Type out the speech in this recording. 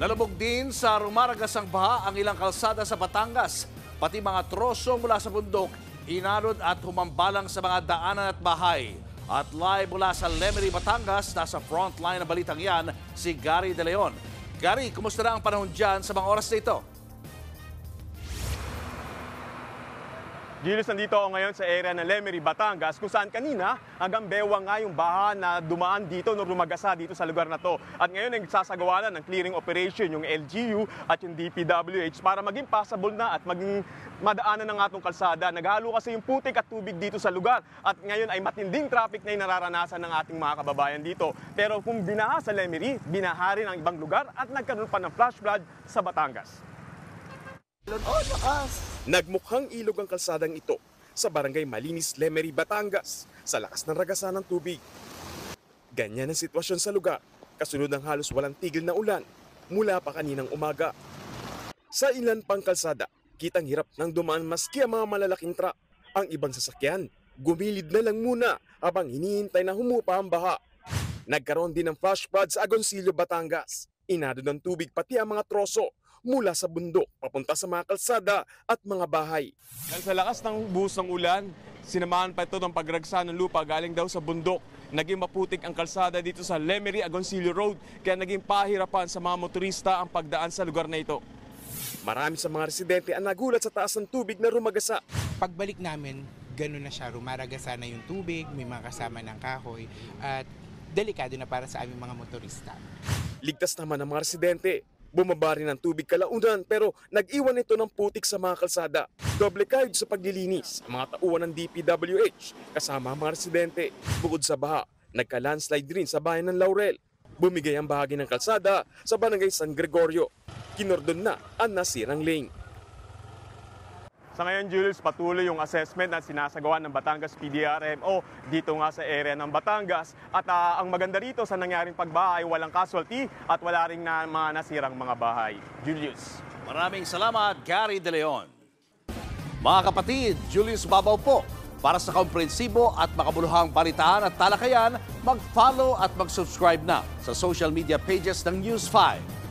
Nalubog din sa rumaragasang baha ang ilang kalsada sa Batangas. Pati mga troso mula sa bundok, inanod at humambalang sa mga daanan at bahay. At live mula sa Lemery, Batangas, nasa frontline ng balitang yan si Gary De Leon. Gary, kumusta na ang panahon dyan sa mga oras na ito? Julius, nandito ako ngayon sa area ng Lemery, Batangas, kung saan kanina hanggang bewang nga yung baha na dumaan dito nung rumagasa dito sa lugar na to. At ngayon ay nagsasagawa na ng clearing operation yung LGU at yung DPWH para maging passable na at maging madaanan ng atong kalsada. Naghalo kasi yung putik at tubig dito sa lugar at ngayon ay matinding traffic na yung nararanasan ng ating mga kababayan dito. Pero kung binaha sa Lemery, binaha rin ang ibang lugar at nagkaroon pa ng flash flood sa Batangas. Nagmukhang ilog ang kalsadang ito sa barangay Malinis, Lemery, Batangas sa lakas ng ragasa ng tubig. Ganyan ang sitwasyon sa lugar, kasunod ng halos walang tigil na ulan mula pa kaninang umaga. Sa ilan pang kalsada, kitang hirap ng dumaan maski ang mga malalaking truck. Ang ibang sasakyan, gumilid na lang muna habang hinihintay na humupa ang baha. Nagkaroon din ng flash flood sa Agoncillo, Batangas. Inado ng tubig pati ang mga troso mula sa bundok papunta sa mga kalsada at mga bahay. Sa lakas ng buhos ng ulan, sinamahan pa ito ng pagragsa ng lupa galing daw sa bundok. Naging maputik ang kalsada dito sa Lemery, Agoncillo Road, kaya naging pahirapan sa mga motorista ang pagdaan sa lugar na ito. Marami sa mga residente ang nagulat sa taas ng tubig na rumagasa. Pagbalik namin, gano'n na siya, rumaragasa na yung tubig, may mga kasama ng kahoy, at delikado na para sa aming mga motorista. Ligtas naman ang mga residente. Bumaba rin ang tubig kalaunan pero nag-iwan ito ng putik sa mga kalsada. Doble kayod sa paglilinis ang mga tauhan ng DPWH kasama ang mga residente. Bukod sa baha, nagka-landslide rin sa bayan ng Laurel. Bumigay ang bahagi ng kalsada sa barangay San Gregorio. Kinordon na ang nasirang lane. Sa ngayon, Jules, patuloy yung assessment na sinasagawa ng Batangas PDRMO dito nga sa area ng Batangas. At ang maganda rito sa nangyaring pagbaha ay walang casualty at wala ring na mga nasirang mga bahay. Julius. Maraming salamat, Gary De Leon. Mga kapatid, Julius Babaw po. Para sa komprehensibo at makabuluhang balitaan at talakayan, mag-follow at mag-subscribe na sa social media pages ng News 5.